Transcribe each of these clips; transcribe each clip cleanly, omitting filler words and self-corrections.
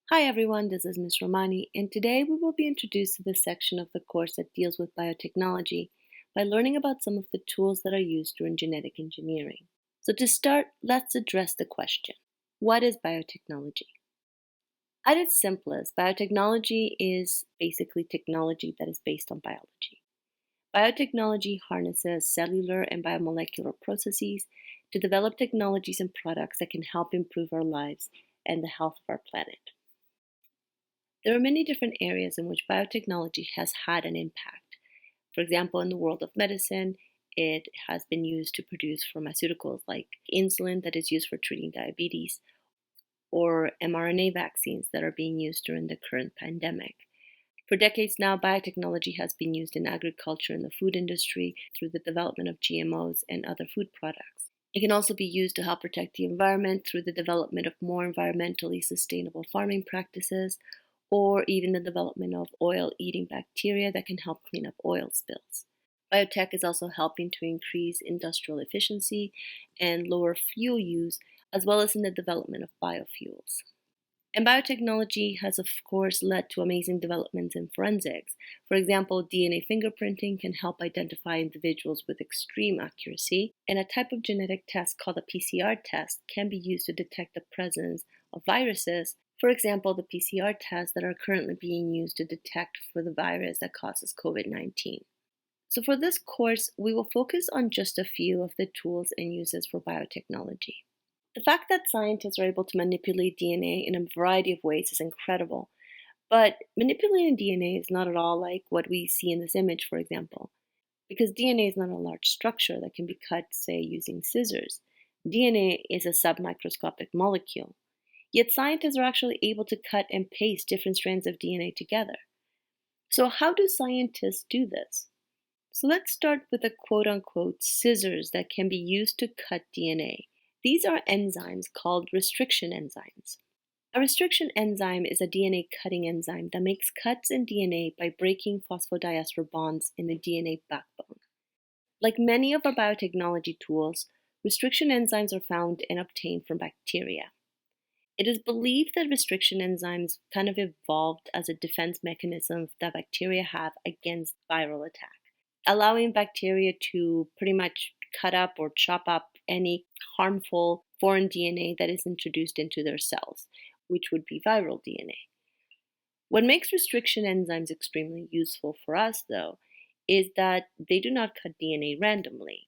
Hi everyone, this is Ms. Romani, and today we will be introduced to the section of the course that deals with biotechnology by learning about some of the tools that are used during genetic engineering. So to start, let's address the question, what is biotechnology? At its simplest, biotechnology is basically technology that is based on biology. Biotechnology harnesses cellular and biomolecular processes to develop technologies and products that can help improve our lives and the health of our planet. There are many different areas in which biotechnology has had an impact. For example, in the world of medicine, it has been used to produce pharmaceuticals like insulin that is used for treating diabetes, or mRNA vaccines that are being used during the current pandemic. For decades now, biotechnology has been used in agriculture and the food industry through the development of GMOs and other food products. It can also be used to help protect the environment through the development of more environmentally sustainable farming practices, or even the development of oil-eating bacteria that can help clean up oil spills. Biotech is also helping to increase industrial efficiency and lower fuel use, as well as in the development of biofuels. And biotechnology has, of course, led to amazing developments in forensics. For example, DNA fingerprinting can help identify individuals with extreme accuracy, and a type of genetic test called a PCR test can be used to detect the presence of viruses. For example, the PCR tests that are currently being used to detect for the virus that causes COVID-19. So for this course, we will focus on just a few of the tools and uses for biotechnology. The fact that scientists are able to manipulate DNA in a variety of ways is incredible, but manipulating DNA is not at all like what we see in this image, for example, because DNA is not a large structure that can be cut, say, using scissors. DNA is a submicroscopic molecule. Yet scientists are actually able to cut and paste different strands of DNA together. So how do scientists do this? So let's start with the quote-unquote scissors that can be used to cut DNA. These are enzymes called restriction enzymes. A restriction enzyme is a DNA cutting enzyme that makes cuts in DNA by breaking phosphodiester bonds in the DNA backbone. Like many of our biotechnology tools, restriction enzymes are found and obtained from bacteria. It is believed that restriction enzymes kind of evolved as a defense mechanism that bacteria have against viral attack, allowing bacteria to pretty much cut up or chop up any harmful foreign DNA that is introduced into their cells, which would be viral DNA. What makes restriction enzymes extremely useful for us, though, is that they do not cut DNA randomly.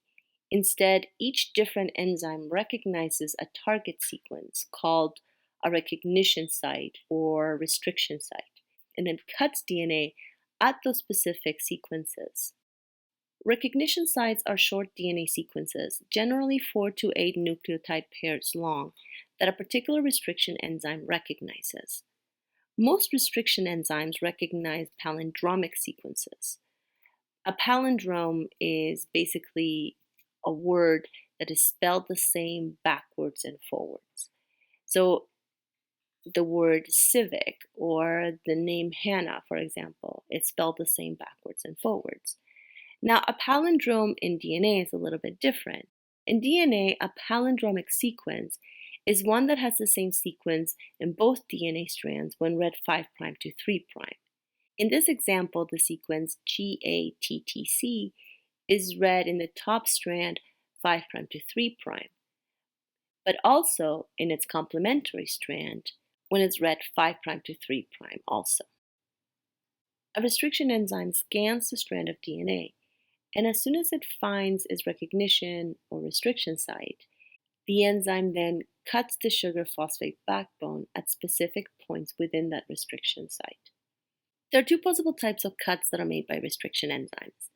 Instead, each different enzyme recognizes a target sequence called a recognition site or restriction site, and then cuts DNA at those specific sequences. Recognition sites are short DNA sequences, generally 4 to 8 nucleotide pairs long, that a particular restriction enzyme recognizes. Most restriction enzymes recognize palindromic sequences. A palindrome is basically a word that is spelled the same backwards and forwards. So the word civic or the name Hannah, for example, it's spelled the same backwards and forwards. Now, a palindrome in DNA is a little bit different. In DNA, a palindromic sequence is one that has the same sequence in both DNA strands when read 5' to 3'. In this example, the sequence GATTC is read in the top strand 5' to 3', but also in its complementary strand when it's read 5' to 3' also. A restriction enzyme scans the strand of DNA, and as soon as it finds its recognition or restriction site, the enzyme then cuts the sugar phosphate backbone at specific points within that restriction site. There are two possible types of cuts that are made by restriction enzymes.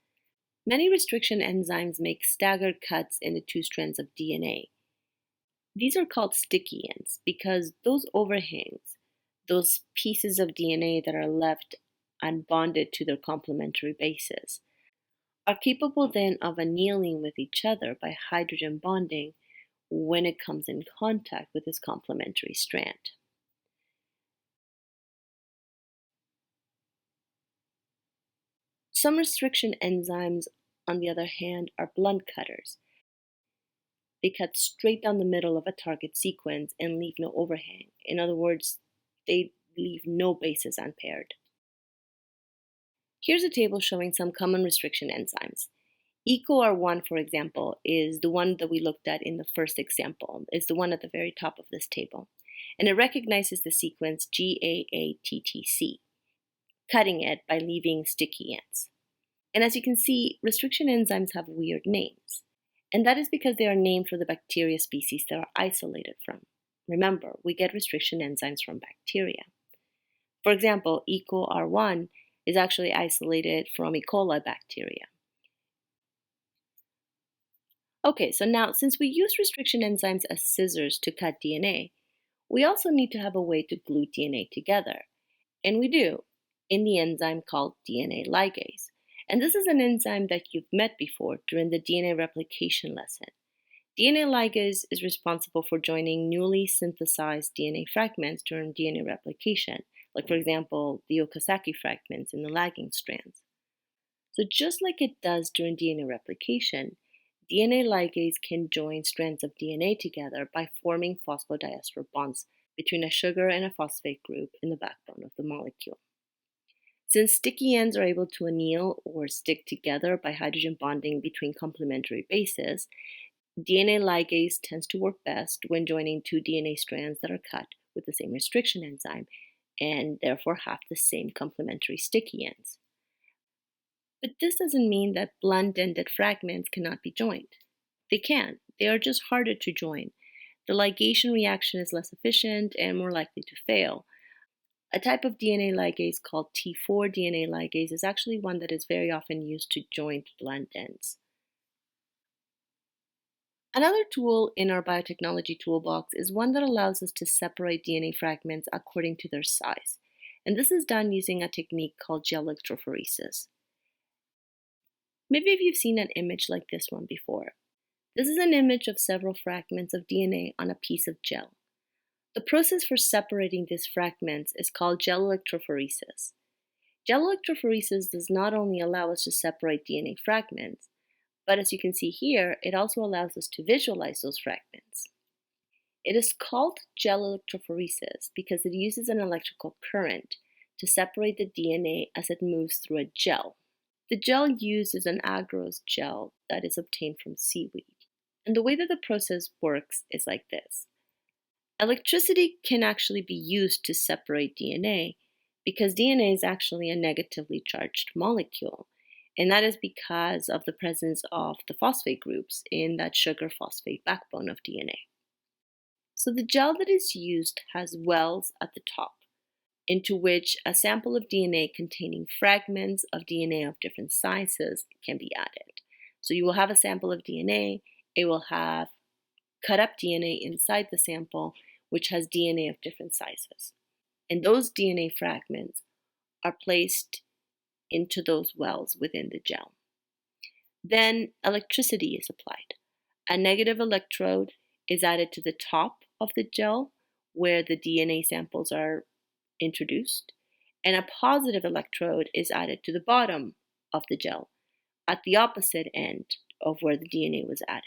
Many restriction enzymes make staggered cuts in the two strands of DNA. These are called sticky ends because those overhangs, those pieces of DNA that are left unbonded to their complementary bases, are capable then of annealing with each other by hydrogen bonding when it comes in contact with its complementary strand. Some restriction enzymes, on the other hand, are blunt cutters. They cut straight down the middle of a target sequence and leave no overhang. In other words, they leave no bases unpaired. Here's a table showing some common restriction enzymes. EcoR1, for example, is the one that we looked at in the first example. It's the one at the very top of this table. And it recognizes the sequence GAATTC, cutting it by leaving sticky ends. And as you can see, restriction enzymes have weird names. And that is because they are named for the bacteria species they are isolated from. Remember, we get restriction enzymes from bacteria. For example, EcoR1 is actually isolated from E. coli bacteria. Okay, so now since we use restriction enzymes as scissors to cut DNA, we also need to have a way to glue DNA together. And we do in the enzyme called DNA ligase. And this is an enzyme that you've met before during the DNA replication lesson. DNA ligase is responsible for joining newly synthesized DNA fragments during DNA replication, like for example, the Okazaki fragments in the lagging strands. So just like it does during DNA replication, DNA ligase can join strands of DNA together by forming phosphodiester bonds between a sugar and a phosphate group in the backbone of the molecule. Since sticky ends are able to anneal or stick together by hydrogen bonding between complementary bases, DNA ligase tends to work best when joining two DNA strands that are cut with the same restriction enzyme and therefore have the same complementary sticky ends. But this doesn't mean that blunt-ended fragments cannot be joined. They can. They are just harder to join. The ligation reaction is less efficient and more likely to fail. A type of DNA ligase called T4 DNA ligase is actually one that is very often used to join blunt ends. Another tool in our biotechnology toolbox is one that allows us to separate DNA fragments according to their size. And this is done using a technique called gel electrophoresis. Maybe you've seen an image like this one before. This is an image of several fragments of DNA on a piece of gel. The process for separating these fragments is called gel electrophoresis. Gel electrophoresis does not only allow us to separate DNA fragments, but as you can see here, it also allows us to visualize those fragments. It is called gel electrophoresis because it uses an electrical current to separate the DNA as it moves through a gel. The gel used is an agarose gel that is obtained from seaweed. And the way that the process works is like this. Electricity can actually be used to separate DNA because DNA is actually a negatively charged molecule. And that is because of the presence of the phosphate groups in that sugar-phosphate backbone of DNA. So the gel that is used has wells at the top, into which a sample of DNA containing fragments of DNA of different sizes can be added. So you will have a sample of DNA, it will have cut up DNA inside the sample, which has DNA of different sizes. And those DNA fragments are placed into those wells within the gel. Then electricity is applied. A negative electrode is added to the top of the gel where the DNA samples are introduced, and a positive electrode is added to the bottom of the gel at the opposite end of where the DNA was added.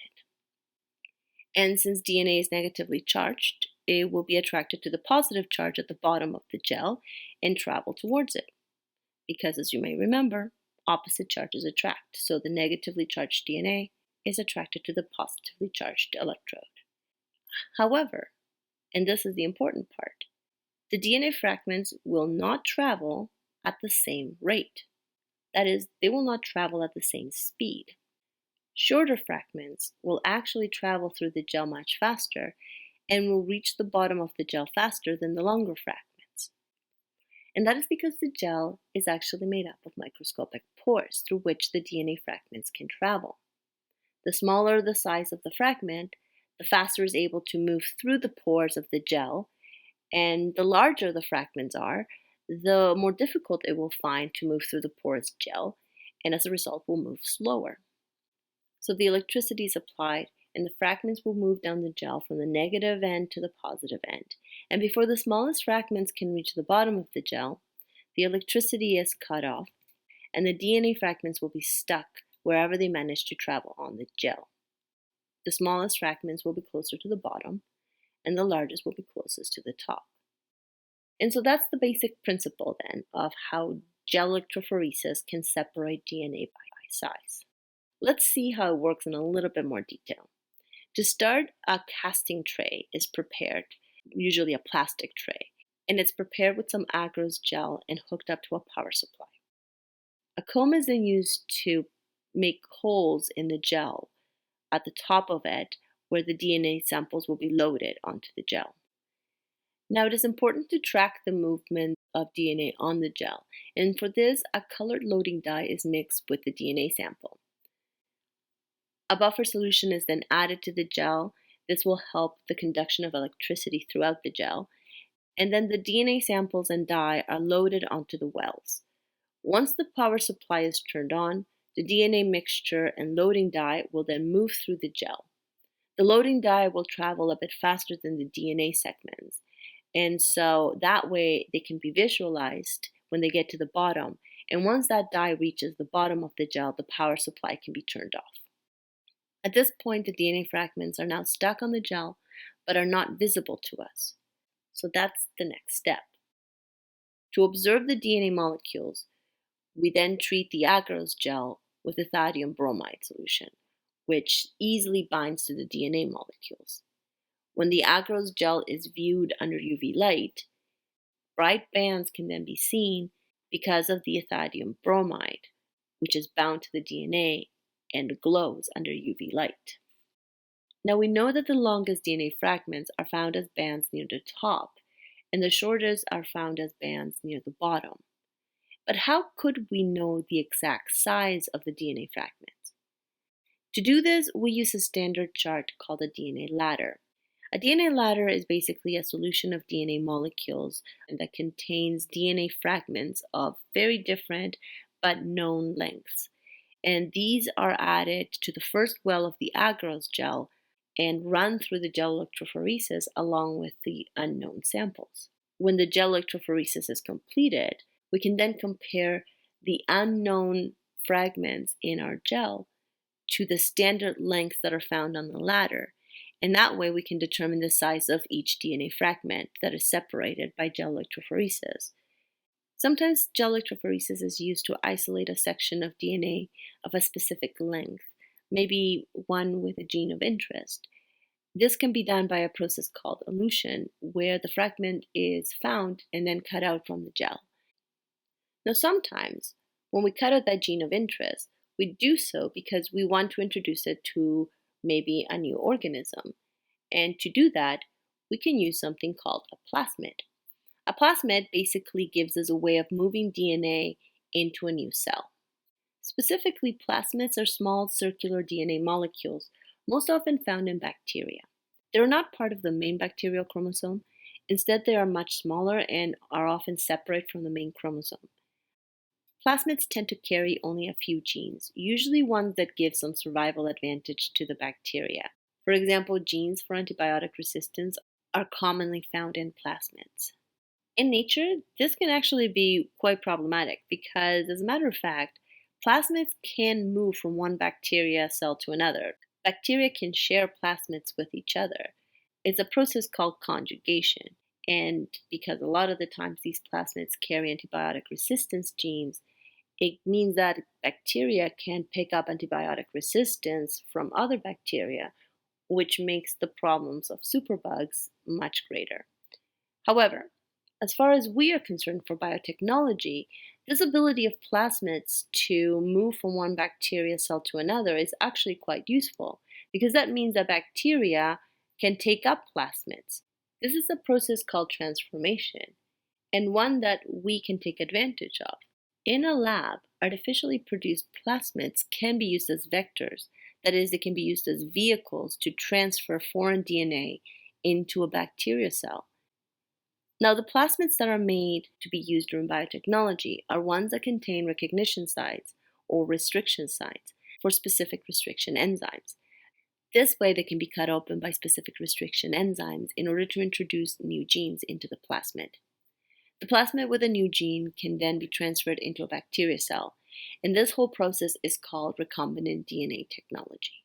And since DNA is negatively charged, it will be attracted to the positive charge at the bottom of the gel and travel towards it. Because as you may remember, opposite charges attract. So the negatively charged DNA is attracted to the positively charged electrode. However, and this is the important part, the DNA fragments will not travel at the same rate. That is, they will not travel at the same speed. Shorter fragments will actually travel through the gel much faster and will reach the bottom of the gel faster than the longer fragments. And that is because the gel is actually made up of microscopic pores through which the DNA fragments can travel. The smaller the size of the fragment, the faster it is able to move through the pores of the gel, and the larger the fragments are, the more difficult it will find to move through the porous gel, and as a result will move slower. So the electricity is applied, and the fragments will move down the gel from the negative end to the positive end. And before the smallest fragments can reach the bottom of the gel, the electricity is cut off, and the DNA fragments will be stuck wherever they manage to travel on the gel. The smallest fragments will be closer to the bottom, and the largest will be closest to the top. And so that's the basic principle then of how gel electrophoresis can separate DNA by size. Let's see how it works in a little bit more detail. To start, a casting tray is prepared, usually a plastic tray, and it's prepared with some agarose gel and hooked up to a power supply. A comb is then used to make holes in the gel at the top of it where the DNA samples will be loaded onto the gel. Now, it is important to track the movement of DNA on the gel, and for this, a colored loading dye is mixed with the DNA sample. A buffer solution is then added to the gel. This will help the conduction of electricity throughout the gel, and then the DNA samples and dye are loaded onto the wells. Once the power supply is turned on, the DNA mixture and loading dye will then move through the gel. The loading dye will travel a bit faster than the DNA segments, and so that way they can be visualized when they get to the bottom. And once that dye reaches the bottom of the gel, the power supply can be turned off. At this point, the DNA fragments are now stuck on the gel, but are not visible to us. So that's the next step. To observe the DNA molecules, we then treat the agarose gel with ethadium bromide solution, which easily binds to the DNA molecules. When the agarose gel is viewed under UV light, bright bands can then be seen because of the ethadium bromide, which is bound to the DNA and glows under UV light. Now we know that the longest DNA fragments are found as bands near the top, and the shortest are found as bands near the bottom. But how could we know the exact size of the DNA fragments? To do this, we use a standard chart called a DNA ladder. A DNA ladder is basically a solution of DNA molecules that contains DNA fragments of very different but known lengths. And these are added to the first well of the agarose gel and run through the gel electrophoresis along with the unknown samples. When the gel electrophoresis is completed, we can then compare the unknown fragments in our gel to the standard lengths that are found on the ladder. And that way we can determine the size of each DNA fragment that is separated by gel electrophoresis. Sometimes gel electrophoresis is used to isolate a section of DNA of a specific length, maybe one with a gene of interest. This can be done by a process called elution, where the fragment is found and then cut out from the gel. Now, sometimes when we cut out that gene of interest, we do so because we want to introduce it to maybe a new organism. And to do that, we can use something called a plasmid. A plasmid basically gives us a way of moving DNA into a new cell. Specifically, plasmids are small circular DNA molecules, most often found in bacteria. They're not part of the main bacterial chromosome. Instead, they are much smaller and are often separate from the main chromosome. Plasmids tend to carry only a few genes, usually ones that give some survival advantage to the bacteria. For example, genes for antibiotic resistance are commonly found in plasmids. In nature, this can actually be quite problematic because, as a matter of fact, plasmids can move from one bacteria cell to another. Bacteria can share plasmids with each other. It's a process called conjugation, and because a lot of the times these plasmids carry antibiotic resistance genes, it means that bacteria can pick up antibiotic resistance from other bacteria, which makes the problems of superbugs much greater. However, as far as we are concerned for biotechnology, this ability of plasmids to move from one bacteria cell to another is actually quite useful because that means that bacteria can take up plasmids. This is a process called transformation and one that we can take advantage of. In a lab, artificially produced plasmids can be used as vectors. That is, they can be used as vehicles to transfer foreign DNA into a bacteria cell. Now, the plasmids that are made to be used during biotechnology are ones that contain recognition sites or restriction sites for specific restriction enzymes. This way, they can be cut open by specific restriction enzymes in order to introduce new genes into the plasmid. The plasmid with a new gene can then be transferred into a bacteria cell, and this whole process is called recombinant DNA technology.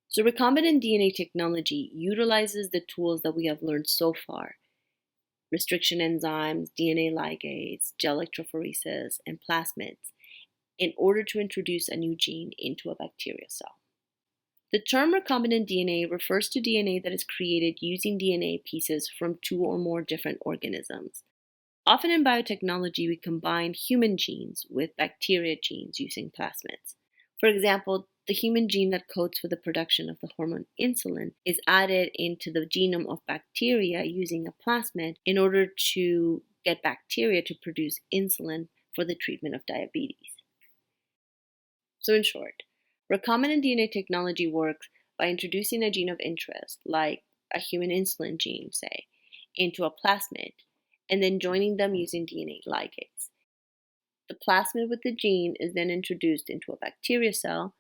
So recombinant DNA technology utilizes the tools that we have learned so far, restriction enzymes, DNA ligase, gel electrophoresis, and plasmids in order to introduce a new gene into a bacterial cell. The term recombinant DNA refers to DNA that is created using DNA pieces from two or more different organisms. Often in biotechnology, we combine human genes with bacteria genes using plasmids. For example, the human gene that codes for the production of the hormone insulin is added into the genome of bacteria using a plasmid in order to get bacteria to produce insulin for the treatment of diabetes. So in short, recombinant DNA technology works by introducing a gene of interest, like a human insulin gene, say, into a plasmid, and then joining them using DNA ligase. The plasmid with the gene is then introduced into a bacteria cell.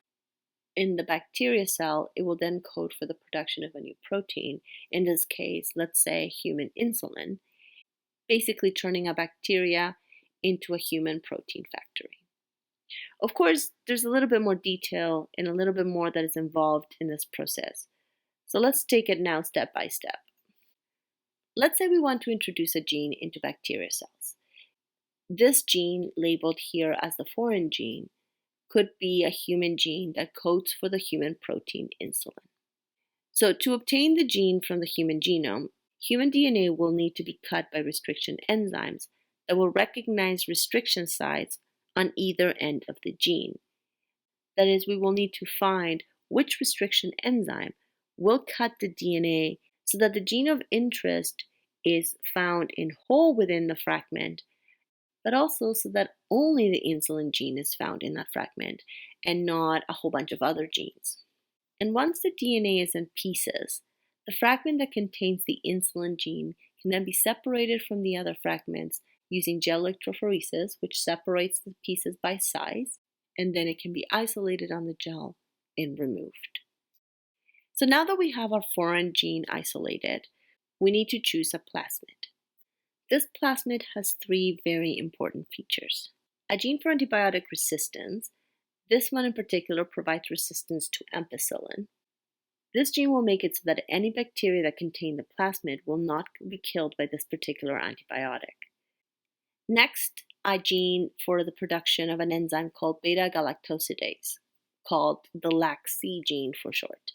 In the bacteria cell, it will then code for the production of a new protein, in this case, let's say human insulin, basically turning a bacteria into a human protein factory. Of course, there's a little bit more detail and a little bit more that is involved in this process. So let's take it now step by step. Let's say we want to introduce a gene into bacteria cells. This gene, labeled here as the foreign gene, could be a human gene that codes for the human protein insulin. So to obtain the gene from the human genome, human DNA will need to be cut by restriction enzymes that will recognize restriction sites on either end of the gene. That is, we will need to find which restriction enzyme will cut the DNA so that the gene of interest is found in whole within the fragment, but also so that only the insulin gene is found in that fragment and not a whole bunch of other genes. And once the DNA is in pieces, the fragment that contains the insulin gene can then be separated from the other fragments using gel electrophoresis, which separates the pieces by size, and then it can be isolated on the gel and removed. So now that we have our foreign gene isolated, we need to choose a plasmid. This plasmid has three very important features. A gene for antibiotic resistance. This one in particular provides resistance to ampicillin. This gene will make it so that any bacteria that contain the plasmid will not be killed by this particular antibiotic. Next, a gene for the production of an enzyme called beta-galactosidase, called the ligase gene for short.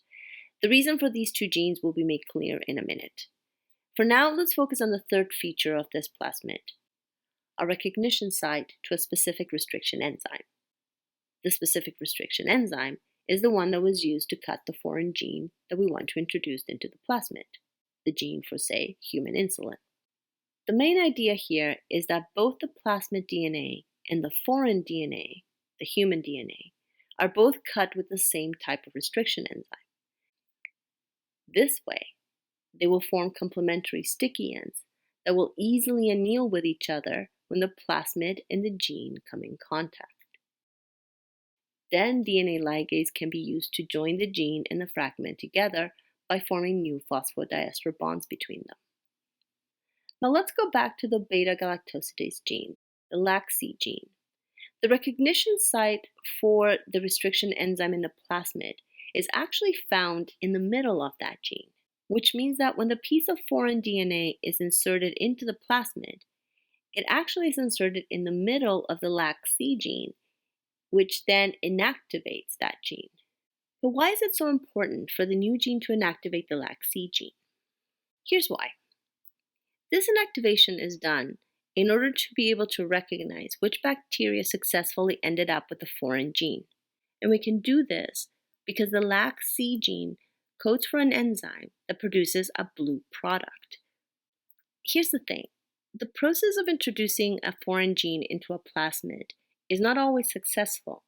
The reason for these two genes will be made clear in a minute. For now, let's focus on the third feature of this plasmid, a recognition site to a specific restriction enzyme. The specific restriction enzyme is the one that was used to cut the foreign gene that we want to introduce into the plasmid, the gene for, say, human insulin. The main idea here is that both the plasmid DNA and the foreign DNA, the human DNA, are both cut with the same type of restriction enzyme. This way, they will form complementary sticky ends that will easily anneal with each other when the plasmid and the gene come in contact. Then DNA ligase can be used to join the gene and the fragment together by forming new phosphodiester bonds between them. Now let's go back to the beta-galactosidase gene, the ligase gene. The recognition site for the restriction enzyme in the plasmid is actually found in the middle of that gene, which means that when the piece of foreign DNA is inserted into the plasmid, it actually is inserted in the middle of the ligase gene, which then inactivates that gene. But why is it so important for the new gene to inactivate the ligase gene? Here's why. This inactivation is done in order to be able to recognize which bacteria successfully ended up with the foreign gene. And we can do this because the ligase gene codes for an enzyme that produces a blue product. Here's the thing. The process of introducing a foreign gene into a plasmid is not always successful.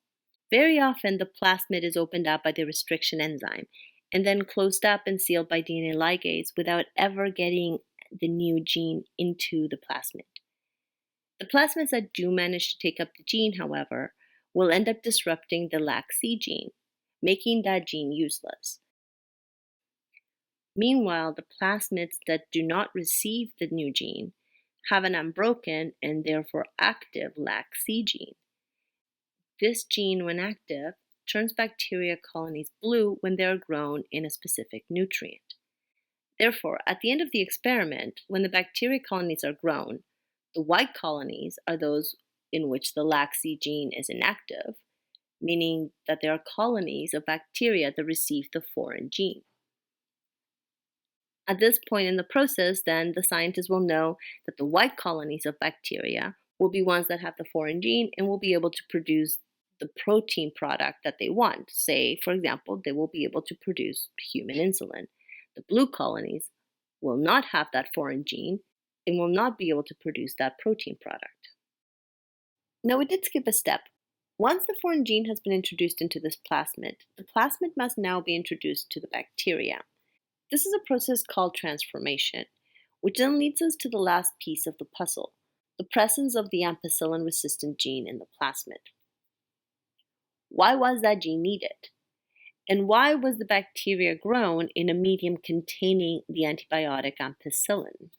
Very often, the plasmid is opened up by the restriction enzyme and then closed up and sealed by DNA ligase without ever getting the new gene into the plasmid. The plasmids that do manage to take up the gene, however, will end up disrupting the ligase gene, making that gene useless. Meanwhile, the plasmids that do not receive the new gene have an unbroken and therefore active ligase gene. This gene, when active, turns bacteria colonies blue when they are grown in a specific nutrient. Therefore, at the end of the experiment, when the bacteria colonies are grown, the white colonies are those in which the ligase gene is inactive, meaning that they are colonies of bacteria that receive the foreign gene. At this point in the process, then, the scientists will know that the white colonies of bacteria will be ones that have the foreign gene and will be able to produce the protein product that they want. Say, for example, they will be able to produce human insulin. The blue colonies will not have that foreign gene and will not be able to produce that protein product. Now, we did skip a step. Once the foreign gene has been introduced into this plasmid, the plasmid must now be introduced to the bacteria. This is a process called transformation, which then leads us to the last piece of the puzzle, the presence of the ampicillin-resistant gene in the plasmid. Why was that gene needed? And why was the bacteria grown in a medium containing the antibiotic ampicillin?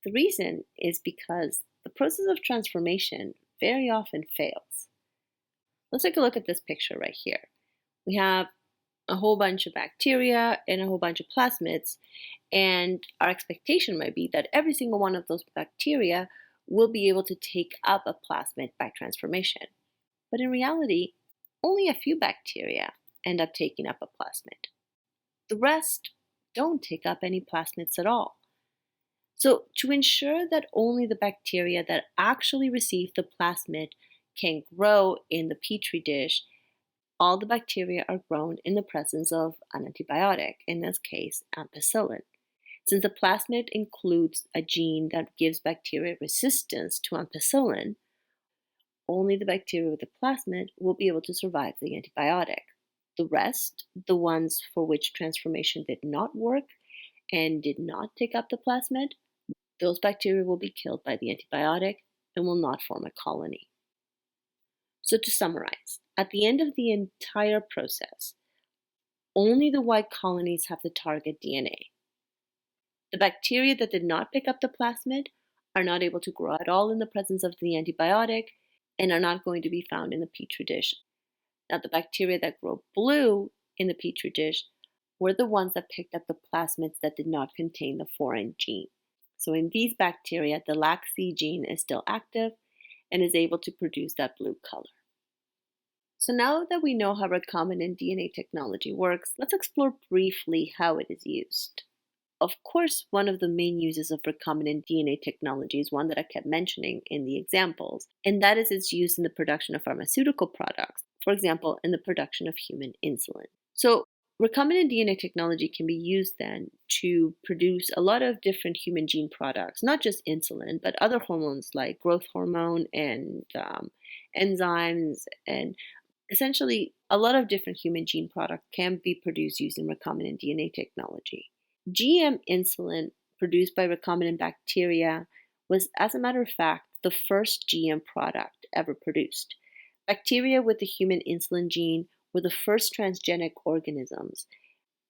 The reason is because the process of transformation very often fails. Let's take a look at this picture right here. We have a whole bunch of bacteria and a whole bunch of plasmids, and our expectation might be that every single one of those bacteria will be able to take up a plasmid by transformation. But in reality, only a few bacteria end up taking up a plasmid. The rest don't take up any plasmids at all. So to ensure that only the bacteria that actually receive the plasmid can grow in the petri dish, all the bacteria are grown in the presence of an antibiotic, in this case, ampicillin. Since the plasmid includes a gene that gives bacteria resistance to ampicillin, only the bacteria with the plasmid will be able to survive the antibiotic. The rest, the ones for which transformation did not work and did not take up the plasmid, those bacteria will be killed by the antibiotic and will not form a colony. So to summarize, at the end of the entire process, only the white colonies have the target DNA. The bacteria that did not pick up the plasmid are not able to grow at all in the presence of the antibiotic and are not going to be found in the petri dish. Now, the bacteria that grow blue in the petri dish were the ones that picked up the plasmids that did not contain the foreign gene. So in these bacteria, the ligase gene is still active and is able to produce that blue color. So now that we know how recombinant DNA technology works, let's explore briefly how it is used. Of course, one of the main uses of recombinant DNA technology is one that I kept mentioning in the examples, and that is its use in the production of pharmaceutical products, for example, in the production of human insulin. So recombinant DNA technology can be used then to produce a lot of different human gene products, not just insulin, but other hormones like growth hormone and enzymes, and essentially a lot of different human gene products can be produced using recombinant DNA technology. GM insulin produced by recombinant bacteria was, as a matter of fact, the first GM product ever produced. Bacteria with the human insulin gene were the first transgenic organisms,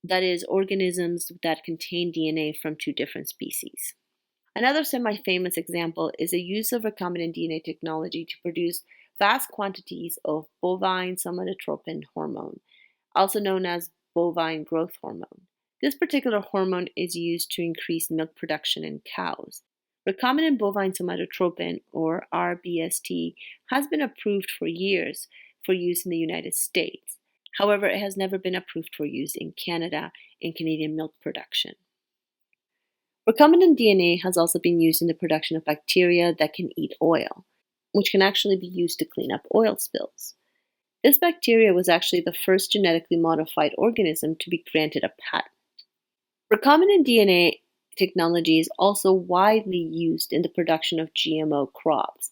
that is, organisms that contain DNA from two different species. Another semi-famous example is the use of recombinant DNA technology to produce vast quantities of bovine somatotropin hormone, also known as bovine growth hormone. This particular hormone is used to increase milk production in cows. Recombinant bovine somatotropin, or RBST, has been approved for years for use in the United States. However, it has never been approved for use in Canada in Canadian milk production. Recombinant DNA has also been used in the production of bacteria that can eat oil, which can actually be used to clean up oil spills. This bacteria was actually the first genetically modified organism to be granted a patent. Recombinant DNA technology is also widely used in the production of GMO crops,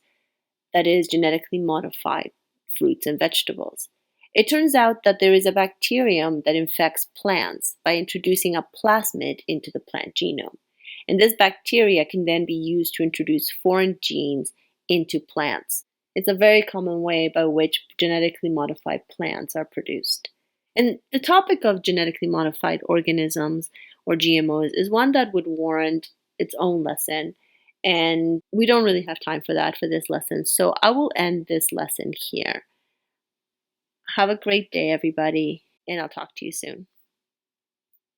that is, genetically modified fruits and vegetables. It turns out that there is a bacterium that infects plants by introducing a plasmid into the plant genome. And this bacteria can then be used to introduce foreign genes into plants. It's a very common way by which genetically modified plants are produced. And the topic of genetically modified organisms, or GMOs, is one that would warrant its own lesson, and we don't really have time for that for this lesson, so I will end this lesson here. Have a great day, everybody, and I'll talk to you soon.